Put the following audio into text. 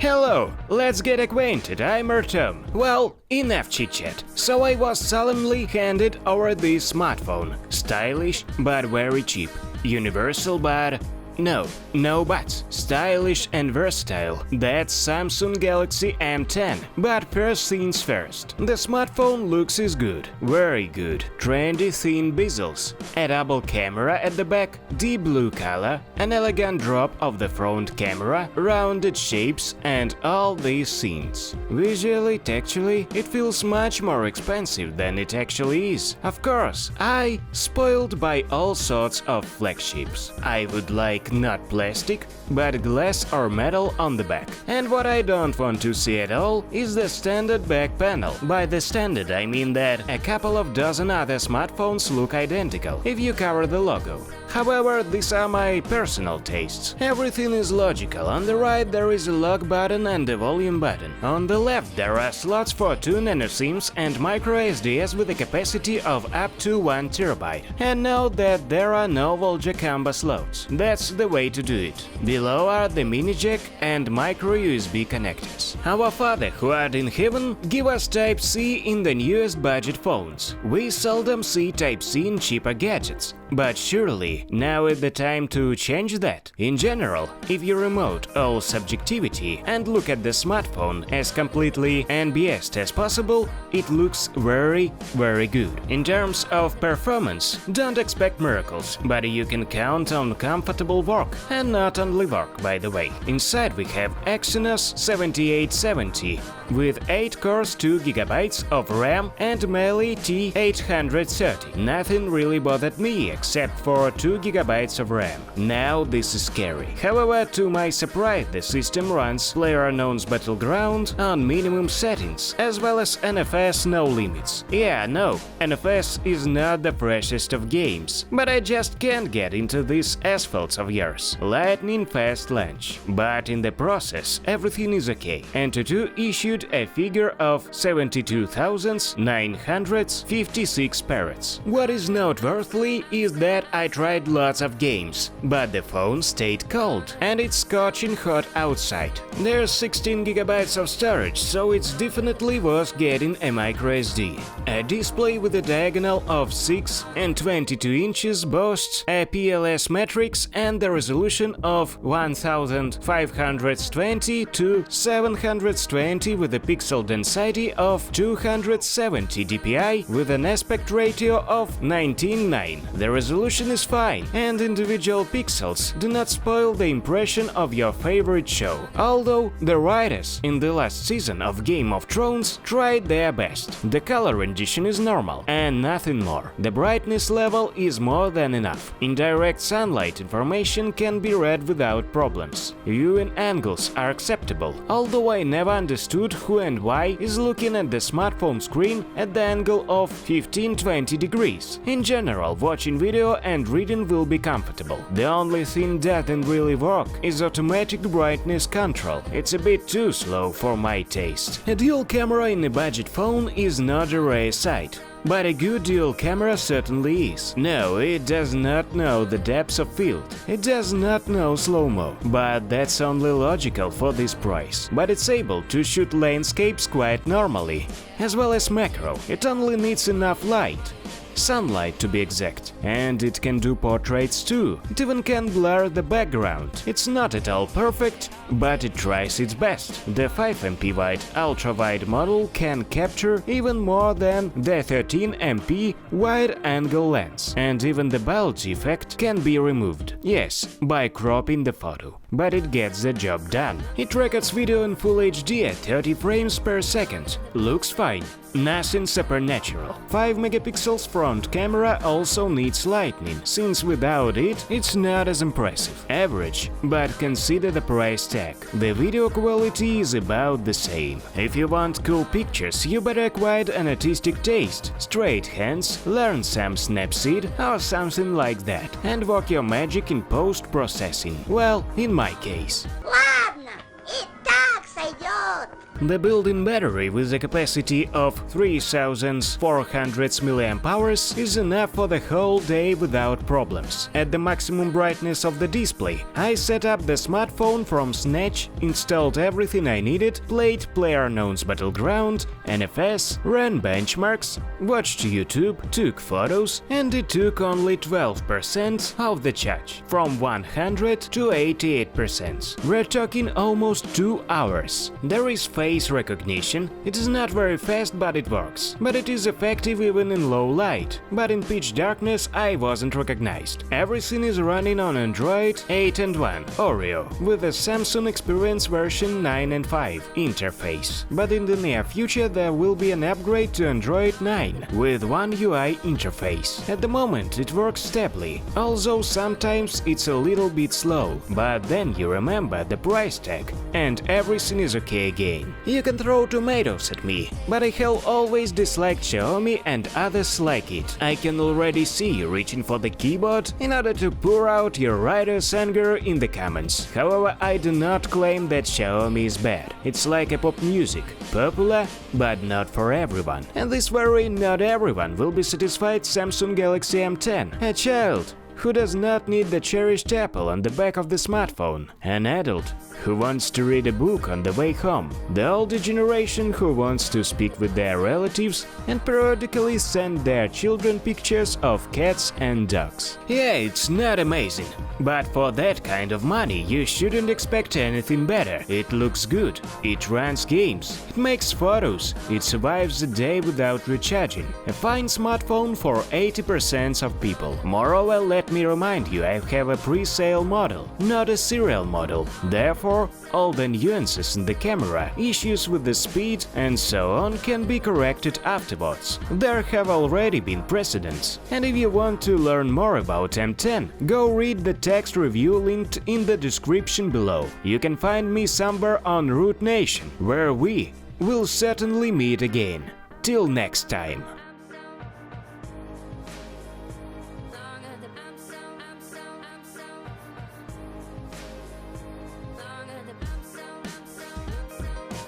Hello, let's get acquainted, I'm Tom. Well, enough chit-chat. So I was solemnly handed over this smartphone. Stylish, but very cheap. Universal, but... No buts. Stylish and versatile. That's Samsung Galaxy M10. But first things first. The smartphone looks is good. Very good. Trendy thin bezels. A double camera at the back, deep blue color, an elegant drop of the front camera, rounded shapes and all these things. Visually, texturally, it feels much more expensive than it actually is. Of course, spoiled by all sorts of flagships. I would like not plastic, but glass or metal on the back. And what I don't want to see at all is the standard back panel. By the standard I mean that a couple of dozen other smartphones look identical, if you cover the logo. However, these are my personal tastes. Everything is logical. On the right there is a lock button and a volume button. On the left there are slots for 2 Nano-SIMs and micro SDS with a capacity of up to 1 TB. And note that there are no Volga combo slots. That's the way to do it. Below are the mini jack and micro USB connectors. Our Father who art in heaven give us Type-C in the newest budget phones. We seldom see Type-C in cheaper gadgets. But surely, now is the time to change that. In general, if you remote all subjectivity and look at the smartphone as completely unbiased as possible, it looks very good. In terms of performance, don't expect miracles, but you can count on comfortable work, and not only work, by the way. Inside we have Exynos 7870 with 8 cores, 2 GB of RAM and Mali T830. Nothing really bothered me except for 2 GB of RAM. Now this is scary. However, to my surprise, the system runs PlayerUnknown's Battleground on minimum settings, as well as NFS no limits. Yeah, no, NFS is not the freshest of games, but I just can't get into these asphalts of yours. Lightning fast launch. But in the process, everything is okay. Antutu issued a figure of 72,956 parrots. What is noteworthy is that I tried lots of games, but the phone stayed cold, and it's scorching hot outside. There's 16 GB of storage, so it's definitely worth getting a microSD. A display with a diagonal of 6 and 22 inches boasts a PLS matrix and the resolution of 1520 to 720 with a pixel density of 270 dpi with an aspect ratio of 19:9. The resolution is fine, and individual pixels do not spoil the impression of your favorite show, although the writers in the last season of Game of Thrones tried their best. The color rendition is normal, and nothing more. The brightness level is more than enough. Indirect sunlight information can be read without problems. Viewing angles are acceptable, although I never understood who and why is looking at the smartphone screen at the angle of 15-20 degrees. In general, watching video and reading will be comfortable. The only thing that doesn't really work is automatic brightness control. It's a bit too slow for my taste. A dual camera in a budget phone is not a rare sight. But a good dual camera certainly is. No, it does not know the depths of field. It does not know slow-mo. But that's only logical for this price. But it's able to shoot landscapes quite normally, as well as macro. It only needs enough light. Sunlight to be exact, and it can do portraits too. It even can blur the background. It's not at all perfect, but it tries its best. The 5MP wide ultra-wide model can capture even more than the 13MP wide-angle lens, and even the bulge effect can be removed. Yes, by cropping the photo. But it gets the job done. It records video in Full HD at 30 frames per second. Looks fine. Nothing supernatural. 5 megapixels front camera also needs lighting, since without it, it's not as impressive. Average, but consider the price tag. The video quality is about the same. If you want cool pictures, you better acquire an artistic taste, straight hands, learn some Snapseed or something like that, and work your magic in post-processing. Well, in my case. Ладно, и так сойдет. The built-in battery with a capacity of 3400 mAh is enough for the whole day without problems. At the maximum brightness of the display, I set up the smartphone from scratch, installed everything I needed, played PlayerUnknown's Battleground, NFS, ran benchmarks, watched YouTube, took photos, and it took only 12% of the charge, from 100 to 88%. We're talking almost 2 hours. There is face recognition. It is not very fast, but it works. But it is effective even in low light. But in pitch darkness I wasn't recognized. Everything is running on Android 8.1 Oreo with a Samsung Experience version 9 and 5 interface. But in the near future there will be an upgrade to Android 9 with One UI interface. At the moment it works stably, although sometimes it's a little bit slow, but then you remember the price tag and everything is okay again. You can throw tomatoes at me, but I have always disliked Xiaomi and others like it. I can already see you reaching for the keyboard in order to pour out your writer's anger in the comments. However, I do not claim that Xiaomi is bad. It's like a pop music, popular, but not for everyone. And this very not everyone will be satisfied Samsung Galaxy M10. A child who does not need the cherished Apple on the back of the smartphone, an adult who wants to read a book on the way home, the older generation who wants to speak with their relatives and periodically send their children pictures of cats and dogs. Yeah, it's not amazing, but for that kind of money you shouldn't expect anything better. It looks good, it runs games, it makes photos, it survives the day without recharging. A fine smartphone for 80% of people. Moreover, let me remind you, I have a pre-sale model, not a serial model. Therefore, all the nuances in the camera, issues with the speed and so on can be corrected afterwards. There have already been precedents. And if you want to learn more about M10, go read the text review linked in the description below. You can find me somewhere on Root Nation, where we will certainly meet again. Till next time.